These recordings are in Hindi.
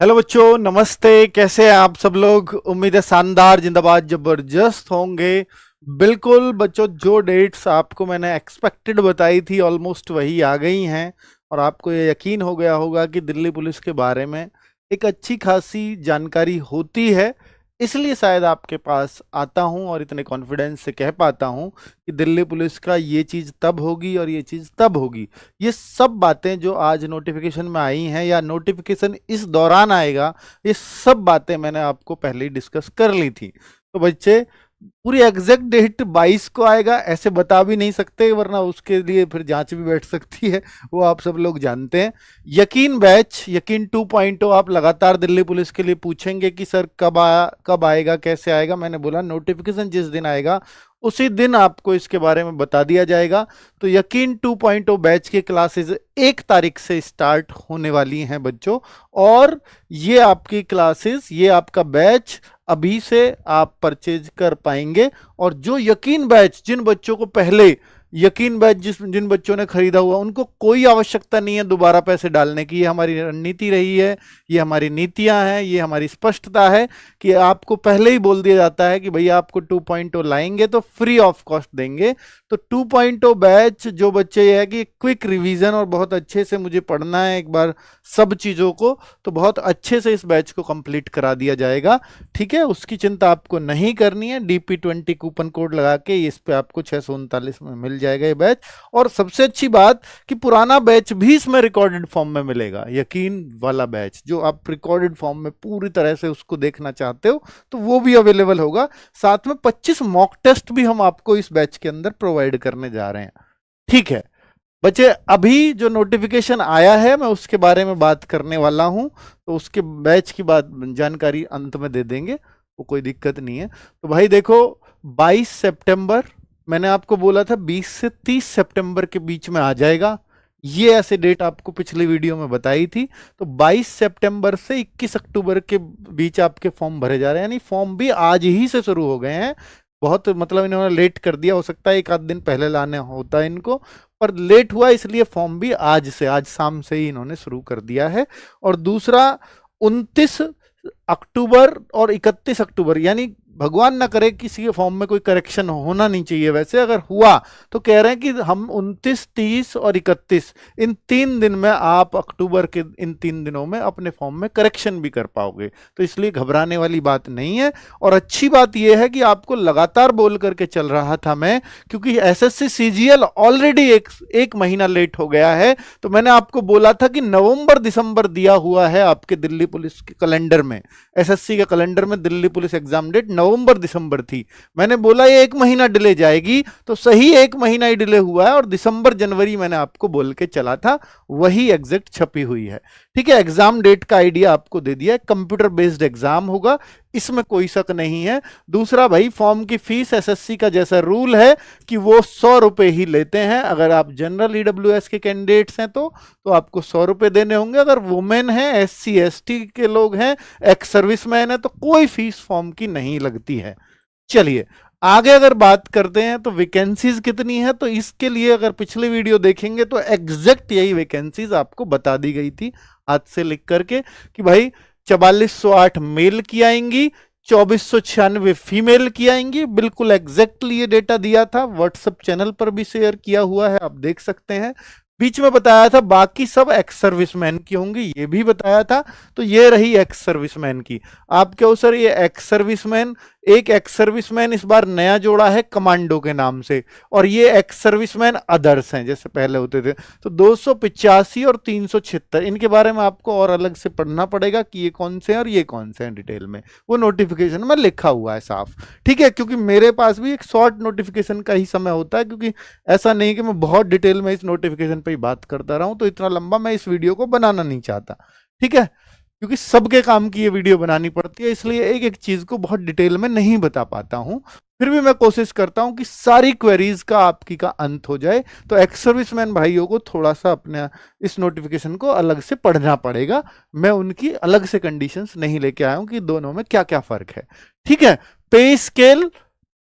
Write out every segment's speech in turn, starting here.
हेलो बच्चों, नमस्ते। कैसे हैं आप सब लोग? उम्मीद है शानदार, जिंदाबाद, जबरदस्त होंगे। बिल्कुल बच्चों, जो डेट्स आपको मैंने एक्सपेक्टेड बताई थी ऑलमोस्ट वही आ गई हैं। और आपको ये यकीन हो गया होगा कि दिल्ली पुलिस के बारे में एक अच्छी खासी जानकारी होती है। इसलिए शायद आपके पास आता हूं और इतने कॉन्फिडेंस से कह पाता हूं कि दिल्ली पुलिस का ये चीज़ तब होगी और ये चीज़ तब होगी। ये सब बातें जो आज नोटिफिकेशन में आई हैं या नोटिफिकेशन इस दौरान आएगा, ये सब बातें मैंने आपको पहले ही डिस्कस कर ली थी। तो बच्चे, पूरी एग्जैक्ट डेट 22 को आएगा ऐसे बता भी नहीं सकते, वरना उसके लिए फिर जांच भी बैठ सकती है, वो आप सब लोग जानते हैं। यकीन बैच, यकीन 2.0 आप लगातार दिल्ली पुलिस के लिए पूछेंगे कि सर कब आएगा, कैसे आएगा। मैंने बोला नोटिफिकेशन जिस दिन आएगा उसी दिन आपको इसके बारे में बता दिया जाएगा। तो यकीन 2.0 बैच की क्लासेस 1 तारीख से स्टार्ट होने वाली हैं बच्चों। और ये आपकी क्लासेस, ये आपका बैच अभी से आप परचेज कर पाएंगे। और जो यकीन बैच, जिन बच्चों को पहले यकीन बैच जिन बच्चों ने खरीदा हुआ, उनको कोई आवश्यकता नहीं है दोबारा पैसे डालने की। ये हमारी रणनीति रही है, ये हमारी नीतियां हैं, ये हमारी स्पष्टता है कि आपको पहले ही बोल दिया जाता है कि भैया आपको 2.0 लाएंगे तो फ्री ऑफ कॉस्ट देंगे। तो 2.0 बैच जो बच्चे ये है कि क्विक रिवीजन और बहुत अच्छे से मुझे पढ़ना है एक बार सब चीज़ों को, तो बहुत अच्छे से इस बैच को कंप्लीट करा दिया जाएगा। ठीक है, उसकी चिंता आपको नहीं करनी है। DP20 कूपन कोड लगा के इस पे आपको 639 में मिल जाएगा ये बैच। और सबसे अच्छी बात कि पुराना बैच भी इसमें रिकॉर्डेड फॉर्म में मिलेगा। यकीन वाला बैच जो आप रिकॉर्डेड फॉर्म में पूरी तरह से उसको देखना चाहते हो तो वो भी अवेलेबल होगा। साथ में 25 मॉक टेस्ट भी हम आपको इस बैच के अंदर प्रोवाइड करने जा रहे हैं। ठीक है बच्चे, अभी जो नोटिफिकेशन आया है मैं उसके बारे में बात करने वाला हूं, तो उसके बैच की बात जानकारी अंत में दे देंगे, वो कोई दिक्कत नहीं है। तो भाई देखो, 22 सितंबर मैंने आपको बोला था 20 से 30 सितंबर के बीच में आ जाएगा। ये ऐसे डेट आपको पिछली वीडियो में बताई थी। तो 22 सितंबर से 21 अक्टूबर के बीच आपके फॉर्म भरे जा रहे हैं, यानी फॉर्म भी आज ही से शुरू हो गए हैं। बहुत मतलब इन्होंने लेट कर दिया, हो सकता है एक आध दिन पहले लाने होता है इनको, पर लेट हुआ इसलिए फॉर्म भी आज शाम से ही इन्होंने शुरू कर दिया है। और दूसरा 29 अक्टूबर और 31 अक्टूबर, यानी भगवान ना करे किसी के फॉर्म में कोई करेक्शन होना नहीं चाहिए, वैसे अगर हुआ तो कह रहे हैं कि हम 29, 30 और 31 इन 3 दिन में आप अक्टूबर के इन 3 दिनों में अपने फॉर्म में करेक्शन भी कर पाओगे। तो इसलिए घबराने वाली बात नहीं है। और अच्छी बात यह है कि आपको लगातार बोल करके चल रहा था मैं, क्योंकि SSC CGL ऑलरेडी एक महीना लेट हो गया है। तो मैंने आपको बोला था कि नवंबर दिसंबर दिया हुआ है आपके दिल्ली पुलिस के कैलेंडर में, SSC के कैलेंडर में दिल्ली पुलिस एग्जाम डेट नवंबर दिसंबर थी। मैंने बोला ये 1 महीना डिले जाएगी, तो सही 1 महीना ही डिले हुआ है। और दिसंबर जनवरी मैंने आपको बोल के चला था, वही एग्जैक्ट छपी हुई है। ठीक है, एग्जाम डेट का आइडिया आपको दे दिया है। कंप्यूटर बेस्ड एग्जाम होगा, इसमें कोई शक नहीं है। दूसरा भाई, फॉर्म की फीस SSC का जैसा रूल है कि वो 100 रुपए ही लेते हैं। अगर आप जनरल EWS के कैंडिडेट्स हैं तो आपको 100 रुपए देने होंगे। अगर वुमेन है, SC ST के लोग हैं, एक्स सर्विसमैन है, तो कोई फीस फॉर्म की नहीं लगती है। चलिए आगे अगर बात करते हैं तो वैकेंसीज कितनी है, तो इसके लिए अगर पिछली वीडियो देखेंगे तो एग्जैक्ट यही वैकेंसीज आपको बता दी गई थी हाथ से लिख करके कि भाई 4408 मेल की आएंगी, 2496 फीमेल की आएंगी। बिल्कुल एग्जैक्टली ये डेटा दिया था, व्हाट्सएप चैनल पर भी शेयर किया हुआ है, आप देख सकते हैं। बीच में बताया था बाकी सब एक्स सर्विसमैन की होंगी, ये भी बताया था। तो ये रही एक्स सर्विसमैन की। आप क्या हो सर, ये एक्स सर्विसमैन, एक एक्स सर्विसमैन इस बार नया जोड़ा है कमांडो के नाम से, और ये एक्स सर्विसमैन अदर्स हैं जैसे पहले होते थे। तो 285 और 376 इनके बारे में आपको और अलग से पढ़ना पड़ेगा कि ये कौन से हैं और ये कौन से हैं डिटेल में, वो नोटिफिकेशन में लिखा हुआ है साफ। ठीक है, क्योंकि मेरे पास भी एक शॉर्ट नोटिफिकेशन का ही समय होता है, क्योंकि ऐसा नहीं कि मैं बहुत डिटेल में इस नोटिफिकेशन पे ही बात करता रहा हूं, तो इतना लंबा मैं इस वीडियो को बनाना नहीं चाहता। ठीक है, क्योंकि सबके काम की ये वीडियो बनानी पड़ती है, इसलिए एक एक चीज को बहुत डिटेल में नहीं बता पाता हूं। फिर भी मैं कोशिश करता हूं कि सारी क्वेरीज का आपकी का अंत हो जाए। तो एक्स सर्विसमैन भाइयों को थोड़ा सा अपने इस नोटिफिकेशन को अलग से पढ़ना पड़ेगा। मैं उनकी अलग से कंडीशंस नहीं लेके आया हूं कि दोनों में क्या क्या फर्क है। ठीक है, पे स्केल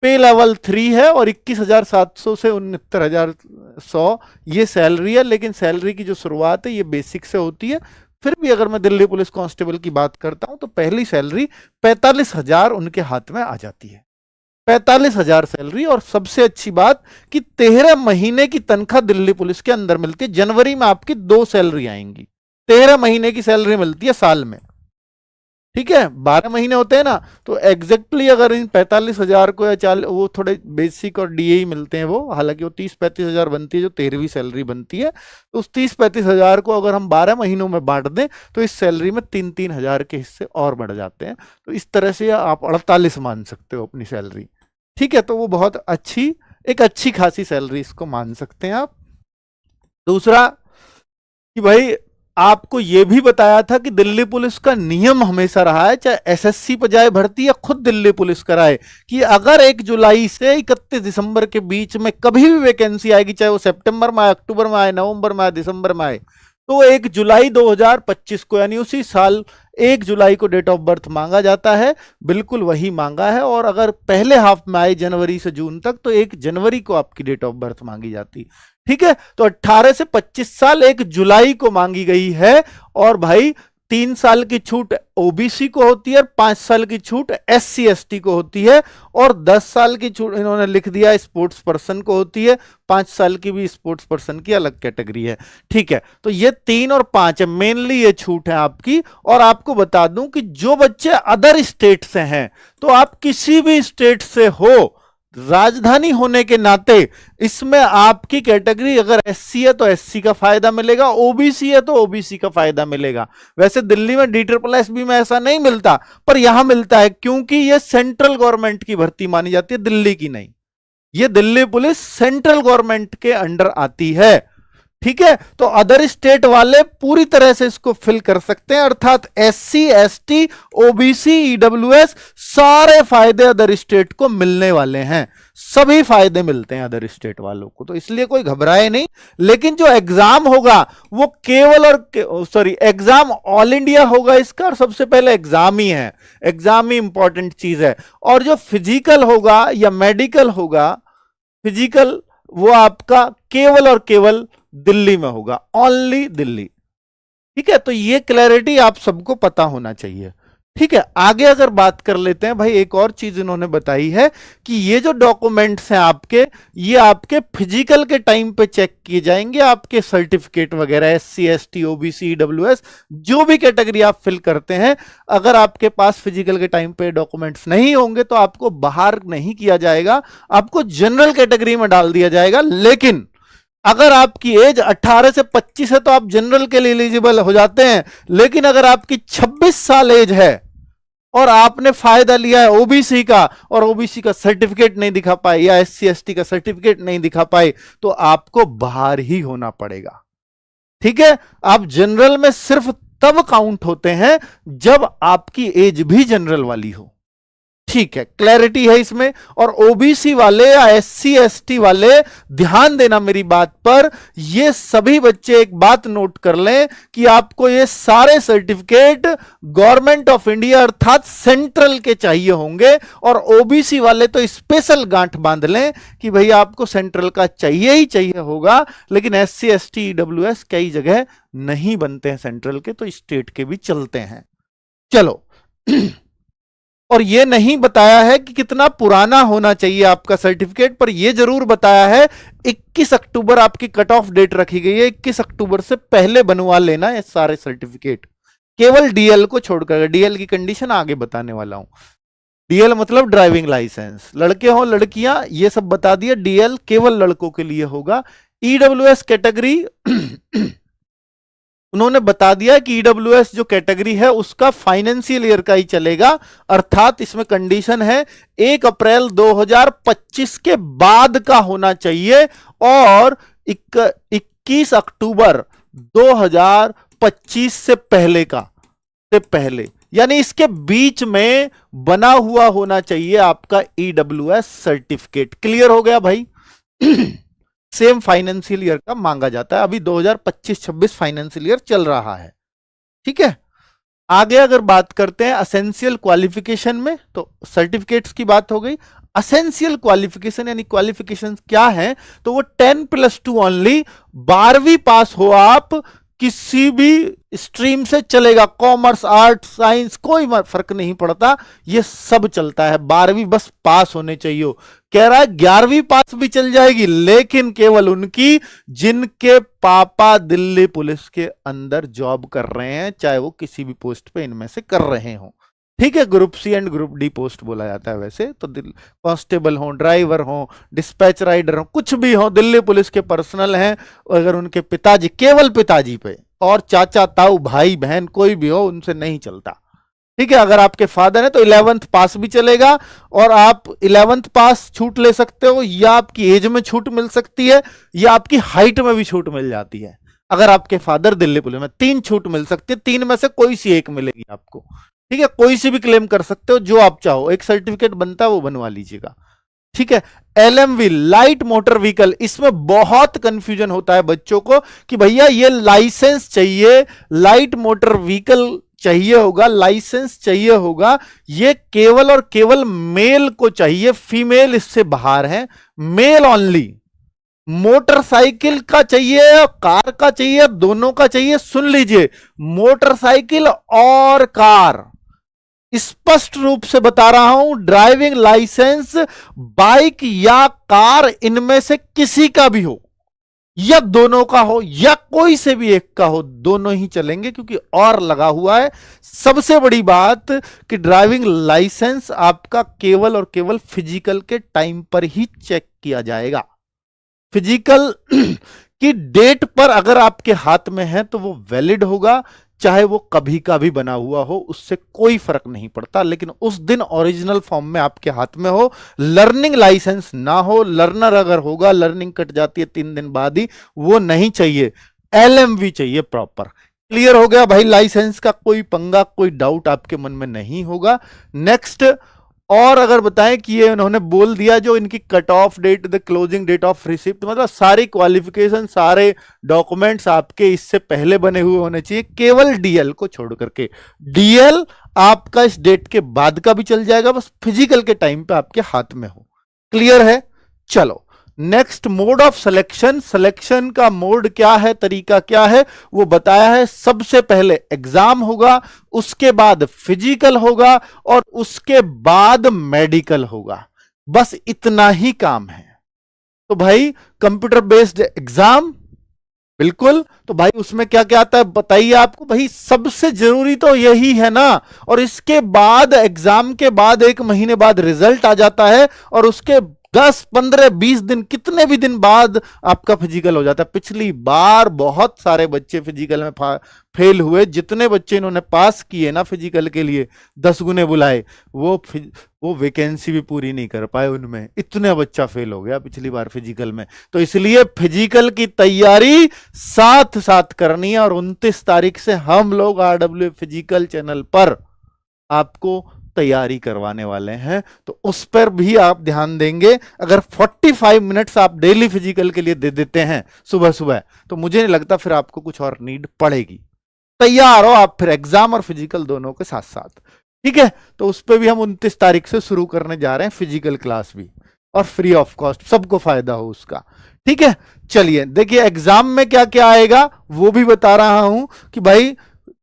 पे लेवल 3 है और 21,700 से 69,100 ये सैलरी है। लेकिन सैलरी की जो शुरुआत है ये बेसिक से होती है, फिर भी अगर मैं दिल्ली पुलिस कांस्टेबल की बात करता हूं तो पहली सैलरी 45,000 उनके हाथ में आ जाती है। 45,000 सैलरी, और सबसे अच्छी बात कि 13 महीने की तनख्वाह दिल्ली पुलिस के अंदर मिलती है। जनवरी में आपकी 2 सैलरी आएंगी, 13 महीने की सैलरी मिलती है साल में। ठीक है, 12 महीने होते हैं ना, तो एग्जैक्टली अगर इन 45,000 को या वो थोड़े बेसिक और डीए ही मिलते हैं वो, हालांकि वो 30-35,000 बनती है जो 13वीं सैलरी बनती है। तो उस 30-35,000 को अगर हम 12 महीनों में बांट दें तो इस सैलरी में 3-3 हजार के हिस्से और बढ़ जाते हैं। तो इस तरह से आप 48 मान सकते हो अपनी सैलरी। ठीक है, तो वो बहुत अच्छी, एक अच्छी खासी सैलरी इसको मान सकते हैं आप। दूसरा कि भाई आपको यह भी बताया था कि दिल्ली पुलिस का नियम हमेशा रहा है, चाहे एसएससी पर जाए भर्ती या खुद दिल्ली पुलिस कराए, कि अगर 1 जुलाई से 31 दिसंबर के बीच में कभी भी वैकेंसी आएगी, चाहे वो सितंबर में आए, अक्टूबर में आए, नवंबर में आए, दिसंबर में आए, तो 1 जुलाई 2025 को, यानी उसी साल 1 जुलाई को डेट ऑफ बर्थ मांगा जाता है। बिल्कुल वही मांगा है। और अगर पहले हाफ में आए जनवरी से जून तक तो 1 जनवरी को आपकी डेट ऑफ बर्थ मांगी जाती। ठीक है, तो 18 से 25 साल 1 जुलाई को मांगी गई है। और भाई 3 साल की छूट ओबीसी को होती है, 5 साल की छूट एससी एसटी को होती है, और 10 साल की छूट इन्होंने लिख दिया स्पोर्ट्स पर्सन को होती है। 5 साल की भी स्पोर्ट्स पर्सन की अलग कैटेगरी है। ठीक है, तो ये 3 और 5 है, मेनली ये छूट है आपकी। और आपको बता दूं कि जो बच्चे अदर स्टेट से हैं, तो आप किसी भी स्टेट से हो, राजधानी होने के नाते इसमें आपकी कैटेगरी अगर एससी है तो एससी का फायदा मिलेगा, ओबीसी है तो ओबीसी का फायदा मिलेगा। वैसे दिल्ली में DSSB में ऐसा नहीं मिलता, पर यहां मिलता है, क्योंकि यह सेंट्रल गवर्नमेंट की भर्ती मानी जाती है, दिल्ली की नहीं। यह दिल्ली पुलिस सेंट्रल गवर्नमेंट के अंडर आती है। ठीक है, तो अदर स्टेट वाले पूरी तरह से इसको फिल कर सकते हैं, अर्थात एससी एसटी ओबीसी ईडब्ल्यूएस सारे फायदे अदर स्टेट को मिलने वाले हैं। सभी फायदे मिलते हैं अदर स्टेट वालों को, तो इसलिए कोई घबराए नहीं। लेकिन जो एग्जाम होगा वो केवल और एग्जाम ऑल इंडिया होगा इसका, और सबसे पहले एग्जाम ही है, एग्जाम ही इंपॉर्टेंट चीज है। और जो फिजिकल होगा या मेडिकल होगा, फिजिकल वो आपका केवल और केवल दिल्ली में होगा, ओनली दिल्ली। ठीक है, तो ये क्लैरिटी आप सबको पता होना चाहिए। ठीक है, आगे अगर बात कर लेते हैं, भाई एक और चीज इन्होंने बताई है कि ये जो डॉक्यूमेंट्स हैं आपके, ये आपके फिजिकल के टाइम पे चेक किए जाएंगे, आपके सर्टिफिकेट वगैरह एससी एसटी ओबीसी ईडब्ल्यूएस जो भी कैटेगरी आप फिल करते हैं, अगर आपके पास फिजिकल के टाइम पे डॉक्यूमेंट्स नहीं होंगे तो आपको बाहर नहीं किया जाएगा, आपको जनरल कैटेगरी में डाल दिया जाएगा। लेकिन अगर आपकी एज 18 से 25 है तो आप जनरल के लिए एलिजिबल हो जाते हैं। लेकिन अगर आपकी 26 साल एज है और आपने फायदा लिया है ओबीसी का, और ओबीसी का सर्टिफिकेट नहीं दिखा पाए या एससी एसटी का सर्टिफिकेट नहीं दिखा पाए, तो आपको बाहर ही होना पड़ेगा। ठीक है, आप जनरल में सिर्फ तब काउंट होते हैं जब आपकी एज भी जनरल वाली हो। ठीक है, क्लैरिटी है इसमें। और ओबीसी वाले या एससी एसटी वाले ध्यान देना मेरी बात पर, ये सभी बच्चे एक बात नोट कर लें कि आपको ये सारे सर्टिफिकेट गवर्नमेंट ऑफ इंडिया अर्थात सेंट्रल के चाहिए होंगे। और ओबीसी वाले तो स्पेशल गांठ बांध लें कि भाई आपको सेंट्रल का चाहिए ही चाहिए होगा। लेकिन एससी एसटी ईडब्ल्यूएस कई जगह नहीं बनते हैं सेंट्रल के, तो स्टेट के भी चलते हैं। चलो और ये नहीं बताया है कि कितना पुराना होना चाहिए आपका सर्टिफिकेट, पर यह जरूर बताया है 21 अक्टूबर आपकी कट ऑफ डेट रखी गई है। 21 अक्टूबर से पहले बनवा लेना ये सारे सर्टिफिकेट, केवल डीएल को छोड़कर। डीएल की कंडीशन आगे बताने वाला हूं। डीएल मतलब ड्राइविंग लाइसेंस, लड़के हो लड़कियां ये सब बता दिया, डीएल केवल लड़कों के लिए होगा। ईडब्ल्यूएस कैटेगरी उन्होंने बता दिया कि ईडब्ल्यूएस जो कैटेगरी है उसका फाइनेंशियल ईयर का ही चलेगा, अर्थात इसमें कंडीशन है 1 अप्रैल 2025 के बाद का होना चाहिए और 21 अक्टूबर 2025 से पहले का, से पहले, यानी इसके बीच में बना हुआ होना चाहिए आपका ईडब्ल्यूएस सर्टिफिकेट। क्लियर हो गया भाई? सेम फाइनेंशियल ईयर का मांगा जाता है। अभी 2025-26 फाइनेंशियल ईयर चल रहा है। ठीक है, आगे अगर बात करते हैं असेंशियल क्वालिफिकेशन में, तो सर्टिफिकेट्स की बात हो गई। असेंशियल क्वालिफिकेशन यानी क्वालिफिकेशन क्या है, तो वो 10+2 ओनली, 12वीं पास हो आप किसी भी स्ट्रीम से चलेगा, कॉमर्स, आर्ट, साइंस, कोई फर्क नहीं पड़ता, ये सब चलता है। 12वीं बस पास होने चाहिए। कह रहा है 11वीं पास भी चल जाएगी, लेकिन केवल उनकी जिनके पापा दिल्ली पुलिस के अंदर जॉब कर रहे हैं, चाहे वो किसी भी पोस्ट पे इनमें से कर रहे हो। ठीक है, group C and group D post बोला जाता है वैसे तो। कांस्टेबल हो, ड्राइवर हो, डिस्पैच राइडर हो, कुछ भी हो, दिल्ली पुलिस के पर्सनल हैं। अगर उनके पिताजी, केवल पिताजी पे, और चाचा ताऊ भाई बहन कोई भी हो, उनसे नहीं चलता। ठीक है, अगर आपके फादर है तो 11th पास भी चलेगा, और आप 11th पास छूट ले सकते हो, या आपकी एज में छूट मिल सकती है, या आपकी हाइट में भी छूट मिल जाती है। अगर आपके फादर दिल्ली पुलिस में, 3 छूट मिल सकती है, 3 में से कोई सी एक मिलेगी आपको। ठीक है, कोई सी भी क्लेम कर सकते हो, जो आप चाहो। एक सर्टिफिकेट बनता है वो बनवा लीजिएगा। ठीक है, LMV लाइट मोटर व्हीकल, इसमें बहुत कंफ्यूजन होता है बच्चों को कि भैया ये लाइसेंस चाहिए, लाइट मोटर व्हीकल चाहिए होगा, लाइसेंस चाहिए होगा। ये केवल और केवल मेल को चाहिए, फीमेल इससे बाहर है, मेल ओनली। मोटरसाइकिल का चाहिए, कार का चाहिए, दोनों का चाहिए। सुन लीजिए, मोटरसाइकिल और कार, स्पष्ट रूप से बता रहा हूं, ड्राइविंग लाइसेंस बाइक या कार इनमें से किसी का भी हो, या दोनों का हो, या कोई से भी एक का हो, दोनों ही चलेंगे, क्योंकि और लगा हुआ है। सबसे बड़ी बात कि ड्राइविंग लाइसेंस आपका केवल और केवल फिजिकल के टाइम पर ही चेक किया जाएगा। फिजिकल की डेट पर अगर आपके हाथ में है तो वो वैलिड होगा, चाहे वो कभी का भी बना हुआ हो, उससे कोई फर्क नहीं पड़ता। लेकिन उस दिन ओरिजिनल फॉर्म में आपके हाथ में हो, लर्निंग लाइसेंस ना हो। लर्नर अगर होगा, लर्निंग कट जाती है 3 दिन बाद ही, वो नहीं चाहिए। LMV चाहिए प्रॉपर। क्लियर हो गया भाई? लाइसेंस का कोई पंगा, कोई डाउट आपके मन में नहीं होगा। नेक्स्ट, और अगर बताएं कि ये उन्होंने बोल दिया जो इनकी cut off date, the closing date of receipt, मतलब सारी क्वालिफिकेशन, सारे डॉक्यूमेंट्स आपके इससे पहले बने हुए होने चाहिए, केवल DL को छोड़ करके। DL आपका इस डेट के बाद का भी चल जाएगा, बस फिजिकल के टाइम पे आपके हाथ में हो। क्लियर है? चलो next, mode of selection. Selection का मोड क्या है, तरीका क्या है, वो बताया है। सबसे पहले एग्जाम होगा, उसके बाद फिजिकल होगा, और उसके बाद मेडिकल होगा। बस इतना ही काम है। तो भाई कंप्यूटर बेस्ड एग्जाम, बिल्कुल। तो भाई उसमें क्या क्या आता है बताइए आपको। भाई सबसे जरूरी तो यही है ना, और इसके बाद एग्जाम के बाद 1 महीने बाद रिजल्ट आ जाता है, और उसके 10, 15, 20 दिन, कितने भी दिन बाद आपका फिजिकल हो जाता है। पिछली बार बहुत सारे बच्चे फिजिकल में फेल हुए। जितने बच्चे इन्होंने पास किए ना फिजिकल के लिए, 10 गुने बुलाए, वो वैकेंसी भी पूरी नहीं कर पाए उनमें, इतने बच्चा फेल हो गया पिछली बार फिजिकल में। तो इसलिए फिजिकल की तैयारी साथ साथ करनी है, और 29 तारीख से हम लोग RW फिजिकल चैनल पर आपको तैयारी करवाने वाले हैं, तो उस पर भी आप ध्यान देंगे। अगर 45 मिनट्स आप डेली फिजिकल के लिए दे देते हैं सुबह सुबह, तो मुझे नहीं लगता फिर आपको कुछ और नीड पड़ेगी। तैयार हो आप फिर एग्जाम और फिजिकल दोनों के साथ साथ। ठीक है, तो उस पर भी हम 29 तारीख से शुरू करने जा रहे हैं, फिजिकल क्लास भी, और फ्री ऑफ कॉस्ट, सबको फायदा हो उसका। ठीक है, चलिए देखिए एग्जाम में क्या क्या आएगा वो भी बता रहा हूं कि भाई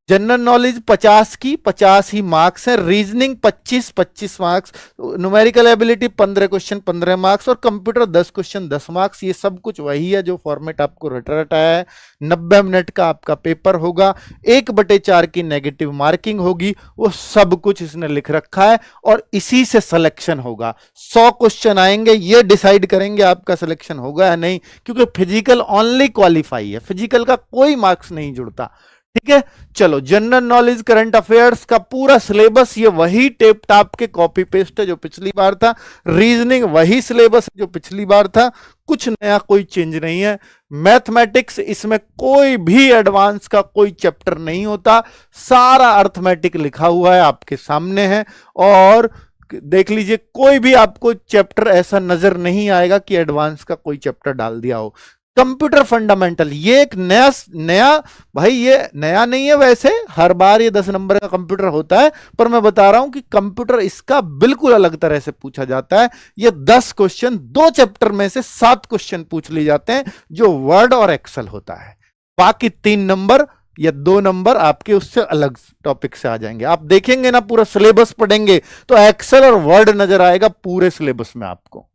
जनरल नॉलेज 50 की 50 ही मार्क्स है, reasoning 25 marks, numerical ability 15 question 15 marks, और कंप्यूटर 10 क्वेश्चन 10 मार्क्स। ये सब कुछ वही है जो फॉर्मेट आपको रटाया है। 90 मिनट का आपका पेपर होगा, 1/4 की नेगेटिव मार्किंग होगी, वो सब कुछ इसने लिख रखा है, और इसी से सिलेक्शन होगा। 100 क्वेश्चन आएंगे, ये डिसाइड करेंगे आपका सिलेक्शन होगा या नहीं, क्योंकि फिजिकल ओनली क्वालिफाई है, फिजिकल का कोई मार्क्स नहीं जुड़ता। ठीक है, चलो जनरल नॉलेज करंट अफेयर्स का पूरा सिलेबस ये वही टेप टाप के कॉपी पेस्ट है जो पिछली बार था। रीजनिंग वही सिलेबस है जो पिछली बार था, कुछ नया कोई चेंज नहीं है। मैथमेटिक्स, इसमें कोई भी एडवांस का कोई चैप्टर नहीं होता, सारा अर्थमेटिक लिखा हुआ है आपके सामने है। और देख लीजिए, कोई भी आपको चैप्टर ऐसा नजर नहीं आएगा कि एडवांस का कोई चैप्टर डाल दिया हो। कंप्यूटर फंडामेंटल, ये एक नया भाई, ये नया नहीं है, वैसे हर बार ये 10 नंबर का कंप्यूटर होता है, पर मैं बता रहा हूं कि कंप्यूटर इसका बिल्कुल अलग तरह से पूछा जाता है। ये 10 क्वेश्चन, 2 चैप्टर में से 7 क्वेश्चन पूछ लिए जाते हैं, जो वर्ड और एक्सेल होता है। बाकी 3 नंबर या 2 नंबर आपके उससे अलग टॉपिक से आ जाएंगे। आप देखेंगे ना पूरा सिलेबस पढ़ेंगे तो एक्सेल और वर्ड नजर आएगा पूरे सिलेबस में आपको,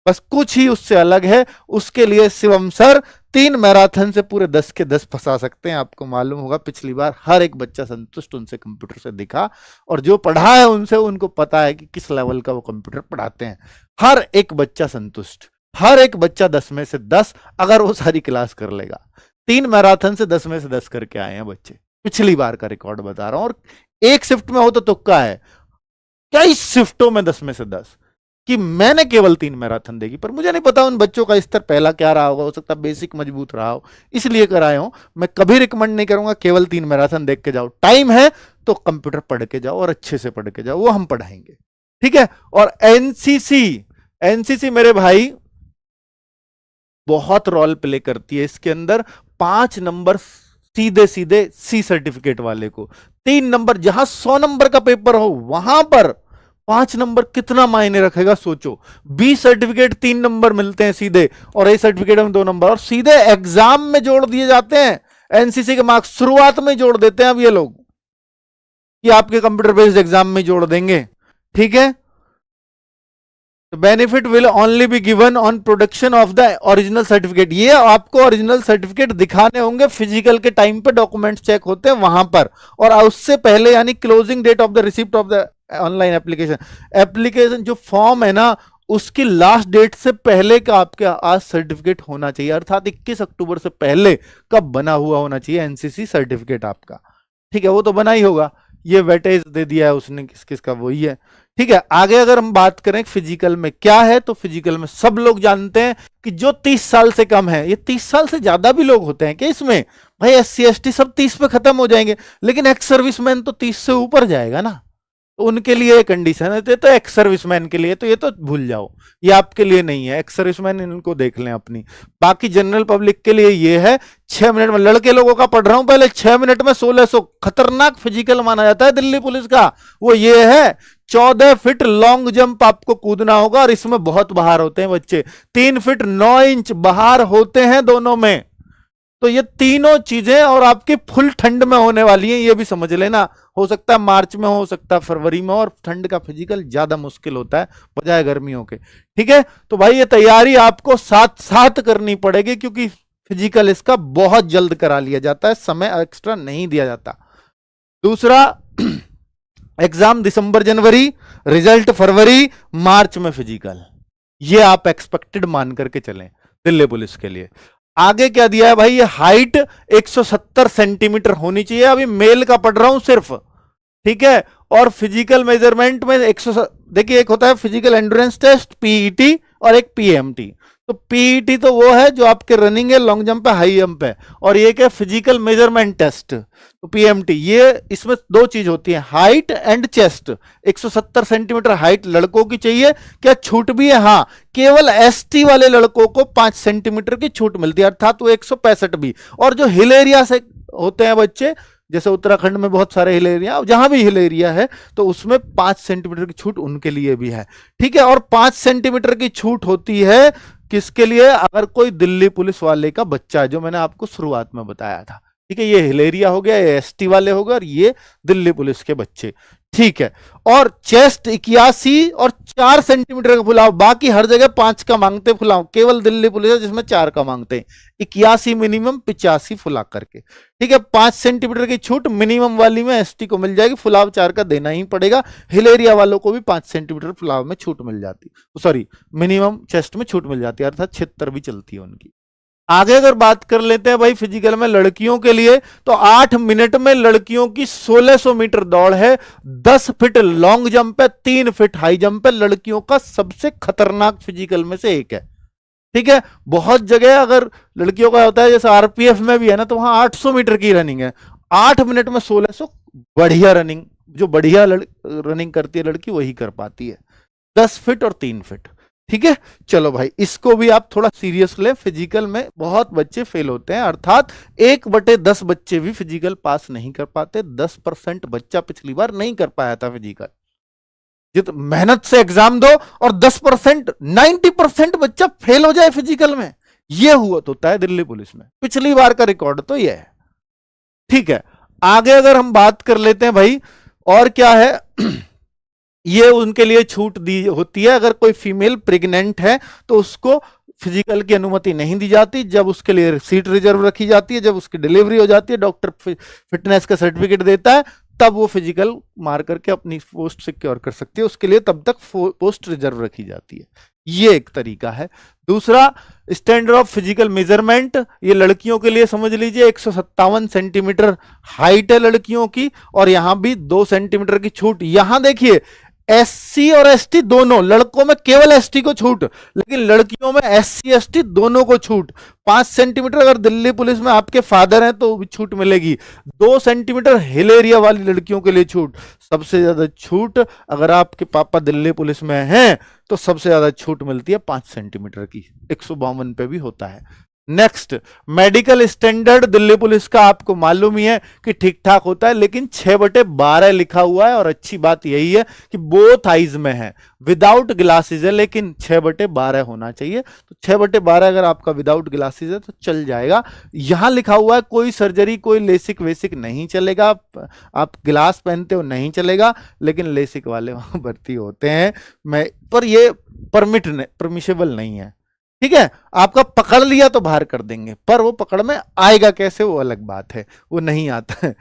बस कुछ ही उससे अलग है। उसके लिए शिवम सर 3 मैराथन से पूरे 10 के 10 फंसा सकते हैं। आपको मालूम होगा पिछली बार हर एक बच्चा संतुष्ट उनसे कंप्यूटर से दिखा, और जो पढ़ा है उनसे उनको पता है कि किस लेवल का वो कंप्यूटर पढ़ाते हैं। हर एक बच्चा संतुष्ट, हर एक बच्चा 10 में से 10 अगर वो सारी क्लास कर लेगा। 3 मैराथन से 10 में से 10 करके आए हैं बच्चे, पिछली बार का रिकॉर्ड बता रहा हूं। और एक शिफ्ट में हो तो तुक्का है, कई शिफ्टों में 10 में से 10 कि मैंने केवल 3 मैराथन देखी। पर मुझे नहीं पता उन बच्चों का स्तर पहला क्या रहा होगा, हो सकता है बेसिक मजबूत रहा हो इसलिए कराए हो। मैं कभी रिकमेंड नहीं करूंगा केवल 3 मैराथन देख के जाओ। टाइम है तो कंप्यूटर पढ़ के जाओ और अच्छे से पढ़ के जाओ, वो हम पढ़ाएंगे, ठीक है। और एनसीसी, एनसीसी मेरे भाई बहुत रोल प्ले करती है इसके अंदर। 5 नंबर सीधे सीधे सी सर्टिफिकेट वाले को, 3 नंबर जहां 100 नंबर का पेपर हो वहां पर 5 नंबर कितना मायने रखेगा सोचो। बी सर्टिफिकेट 3 नंबर मिलते हैं सीधे, और ए सर्टिफिकेट में 2 नंबर, और सीधे एग्जाम में जोड़ दिए जाते हैं। एनसीसी के मार्क्स शुरुआत में जोड़ देते हैं अब ये लोग, कि आपके कंप्यूटर बेस्ड एग्जाम में जोड़ देंगे, ठीक है। Benefit will only be given on production of the original certificate. ये आपको ओरिजिनल सर्टिफिकेट दिखाने होंगे फिजिकल के टाइम पे, डॉक्यूमेंट्स चेक होते हैं वहां पर, और उससे पहले यानी closing date of the receipt of the online application. Application जो फॉर्म है ना उसकी लास्ट डेट से पहले का आपके आज सर्टिफिकेट होना चाहिए, अर्थात 21 अक्टूबर से पहले कब बना हुआ होना चाहिए एनसीसी सर्टिफिकेट आपका, ठीक है। वो तो बना ही होगा, ये वेटेज दे दिया है उसने किस किस का, वही है, ठीक है। आगे अगर हम बात करें फिजिकल में क्या है, तो फिजिकल में सब लोग जानते हैं कि जो 30 साल से कम है, ये 30 साल से ज्यादा भी लोग होते हैं कि इसमें भाई एससी एसटी सब 30 पे खत्म हो जाएंगे, लेकिन एक्स सर्विसमैन तो 30 से ऊपर जाएगा ना, तो उनके लिए कंडीशन है। तो एक्स सर्विसमैन के लिए तो ये तो भूल जाओ, ये आपके लिए नहीं है। एक्स सर्विसमैन इनको देख लें अपनी। बाकी जनरल पब्लिक के लिए ये है 6 मिनट में, लड़के लोगों का पढ़ रहा हूं पहले, 6 मिनट में 1600 खतरनाक फिजिकल माना जाता है दिल्ली पुलिस का, वो ये है 14 फीट लॉन्ग जंप आपको कूदना होगा, और इसमें बहुत बाहर होते हैं बच्चे, 3 फीट 9 इंच बाहर होते हैं दोनों में। तो ये तीनों चीजें और आपकी फुल ठंड में होने वाली हैं, ये भी समझ लेना। हो सकता है मार्च में, हो सकता है फरवरी में, और ठंड का फिजिकल ज्यादा मुश्किल होता है बजाय गर्मियों के, ठीक है। तो भाई ये तैयारी आपको साथ साथ करनी पड़ेगी, क्योंकि फिजिकल इसका बहुत जल्द करा लिया जाता है, समय एक्स्ट्रा नहीं दिया जाता। दूसरा एग्जाम दिसंबर जनवरी, रिजल्ट फरवरी मार्च में फिजिकल, ये आप एक्सपेक्टेड मान करके चलें दिल्ली पुलिस के लिए। आगे क्या दिया है भाई, ये हाइट 170 सेंटीमीटर होनी चाहिए, अभी मेल का पढ़ रहा हूं सिर्फ, ठीक है। और फिजिकल मेजरमेंट में 100, देखिए एक होता है फिजिकल एंड्योरेंस टेस्ट पीईटी, और एक पीएमटी। तो पीईटी तो वो है जो आपके रनिंग है, लॉन्ग जंप है, हाई जंप है, और ये क्या फिजिकल मेजरमेंट टेस्ट, तो पीएमटी। ये इसमें 2 चीज होती है, height and chest. 170 centimetre height लड़कों की चाहिए, क्या छूट भी है, हाँ, केवल एसटी वाले लड़कों को 5 सेंटीमीटर की छूट मिलती है, अर्थात वो 165 भी। और जो हिल एरिया से होते हैं बच्चे, जैसे उत्तराखंड में बहुत सारे हिल एरिया, जहां भी हिल एरिया है तो उसमें 5 सेंटीमीटर की छूट उनके लिए भी है, ठीक है। और 5 सेंटीमीटर की छूट होती है किसके लिए, अगर कोई दिल्ली पुलिस वाले का बच्चा है, जो मैंने आपको शुरुआत में बताया था, ठीक है। ये हिल एरिया हो गया, ये एसटी वाले हो गए, और ये दिल्ली पुलिस के बच्चे, ठीक है। और चेस्ट 81 और 4 सेंटीमीटर का फुलाव, बाकी हर जगह 5 का मांगते फुलाव, केवल दिल्ली पुलिस है जिसमें 4 का मांगते हैं। 81 मिनिमम, 85 फुला करके, ठीक है। 5 सेंटीमीटर की छूट मिनिमम वाली में एसटी को मिल जाएगी, फुलाव 4 का देना ही पड़ेगा। हिल एरिया वालों को भी 5 सेंटीमीटर फुलाव में छूट मिल जाती, सॉरी मिनिमम चेस्ट में छूट मिल जाती है, अर्थात 76 भी चलती है उनकी। आगे अगर बात कर लेते हैं भाई फिजिकल में लड़कियों के लिए, तो 8 मिनट में लड़कियों की 1600 मीटर दौड़ है, 10 फीट लॉन्ग जंप है, 3 फीट हाई जंप है, लड़कियों का सबसे खतरनाक फिजिकल में से एक है, ठीक है। बहुत जगह अगर लड़कियों का होता है, जैसे आरपीएफ में भी है ना, तो वहां 800 मीटर की रनिंग है, 8 मिनट में 1600, बढ़िया रनिंग, जो बढ़िया रनिंग करती है लड़की वही कर पाती है, 10 फीट और 3 फीट, ठीक है। चलो भाई इसको भी आप थोड़ा सीरियस ले, फिजिकल में बहुत बच्चे फेल होते हैं, अर्थात 1/10 बच्चे भी फिजिकल पास नहीं कर पाते। 10% बच्चा पिछली बार नहीं कर पाया था फिजिकल, जित मेहनत से एग्जाम दो और 10% 90% बच्चा फेल हो जाए फिजिकल में, ये हुआ तो होता है दिल्ली पुलिस में, पिछली बार का रिकॉर्ड तो ये है। ठीक है, आगे अगर हम बात कर लेते हैं भाई, और क्या है, ये उनके लिए छूट दी होती है, अगर कोई फीमेल प्रेग्नेंट है तो उसको फिजिकल की अनुमति नहीं दी जाती, जब उसके लिए सीट रिजर्व रखी जाती है, जब उसकी डिलीवरी हो जाती है, डॉक्टर फिटनेस का सर्टिफिकेट देता है, तब वो फिजिकल मार करके अपनी पोस्ट सिक्योर कर सकती है, उसके लिए तब तक पोस्ट रिजर्व रखी जाती है। ये एक तरीका है। दूसरा, स्टैंडर्ड ऑफ फिजिकल मेजरमेंट, ये लड़कियों के लिए समझ लीजिए 157 सेंटीमीटर हाइट है लड़कियों की, और यहां भी 2 सेंटीमीटर की छूट। यहां देखिए एससी और एसटी दोनों, लड़कों में केवल एसटी को छूट, लेकिन लड़कियों में एससी एसटी दोनों को छूट। 5 सेंटीमीटर अगर दिल्ली पुलिस में आपके फादर हैं तो भी छूट मिलेगी। 2 सेंटीमीटर हिल एरिया वाली लड़कियों के लिए छूट। सबसे ज्यादा छूट अगर आपके पापा दिल्ली पुलिस में हैं तो सबसे ज्यादा छूट मिलती है 5 सेंटीमीटर की, 152 पे भी होता है। Next, medical standard Delhi police का आपको मालूम ही है कि ठीक ठाक होता है, लेकिन 6/12 लिखा हुआ है, और अच्छी बात यही है कि बोथ आइज में है, विदाउट ग्लासेस है, लेकिन 6/12 होना चाहिए। तो 6/12 अगर आपका विदाउट ग्लासेस है तो चल जाएगा। यहां लिखा हुआ है कोई सर्जरी, कोई लेसिक वेसिक नहीं चलेगा, आप ग्लास पहनते हो नहीं चलेगा, लेकिन लेसिक वाले वहां भर्ती होते हैं, पर ये परमिशेबल नहीं है। ठीक है, आपका पकड़ लिया तो बाहर कर देंगे, पर वो पकड़ में आएगा कैसे वो अलग बात है, वो नहीं आता है।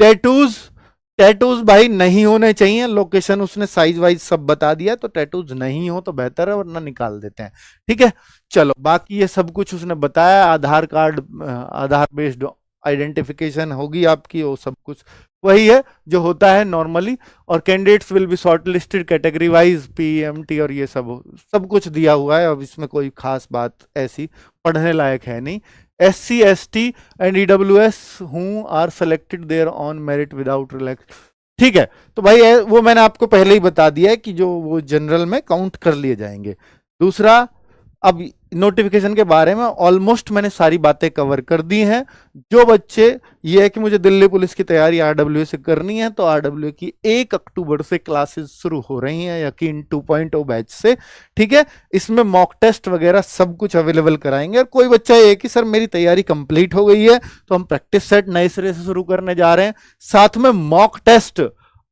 टैटूज भाई नहीं होने चाहिए, लोकेशन उसने साइज वाइज सब बता दिया, तो टैटूज नहीं हो तो बेहतर है, वरना निकाल देते हैं। ठीक है, चलो बाकी ये सब कुछ उसने बताया, आधार कार्ड, आधार बेस्ड आइडेंटिफिकेशन होगी आपकी, वो सब कुछ वही है जो होता है नॉर्मली। और candidates will be short listed category wise, PMT और ये सब कुछ दिया हुआ है। अब इसमें कोई खास बात ऐसी पढ़ने लायक है नहीं। SC ST and EWS who are selected there on merit without relax. ठीक है, तो भाई वो मैंने आपको पहले ही बता दिया है कि जो वो जनरल में काउंट कर लिए जाएंगे। दूसरा, अब नोटिफिकेशन के बारे में ऑलमोस्ट मैंने सारी बातें कवर कर दी हैं। जो बच्चे ये है कि मुझे दिल्ली पुलिस की तैयारी RWA से करनी है, तो RWA की 1 अक्टूबर से क्लासेस शुरू हो रही हैं, यकीन 2.0 बैच से। ठीक है, इसमें मॉक टेस्ट वगैरह सब कुछ अवेलेबल कराएंगे। और कोई बच्चा ये कि सर मेरी तैयारी कंप्लीट हो गई है, तो हम प्रैक्टिस सेट नए सिरे से शुरू करने जा रहे हैं, साथ में मॉक टेस्ट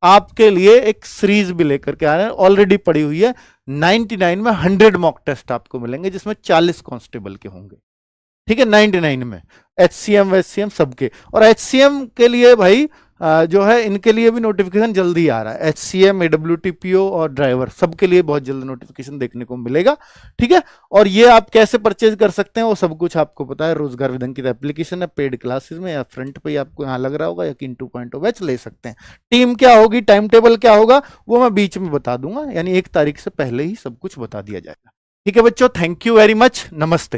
आपके लिए एक सीरीज भी लेकर के आ रहे हैं, ऑलरेडी पड़ी हुई है। 99 में 100 मॉक टेस्ट आपको मिलेंगे, जिसमें 40 कांस्टेबल के होंगे। ठीक है, 99 में HCM SCM सबके। और HCM के लिए भाई जो है इनके लिए भी नोटिफिकेशन जल्दी आ रहा है। HCM AWTPO और ड्राइवर सबके लिए बहुत जल्द नोटिफिकेशन देखने को मिलेगा। ठीक है, और ये आप कैसे परचेज कर सकते हैं वो सब कुछ आपको पता है। रोजगार विधन की एप्लीकेशन है, पेड क्लासेस में या फ्रंट पे आपको यहाँ लग रहा होगा, यकीन 2.0 बैच ले सकते हैं। टीम क्या होगी, टाइम टेबल क्या होगा, वो मैं बीच में बता दूंगा, यानी 1 तारीख से पहले ही सब कुछ बता दिया जाएगा। ठीक है बच्चों, थैंक यू वेरी मच, नमस्ते।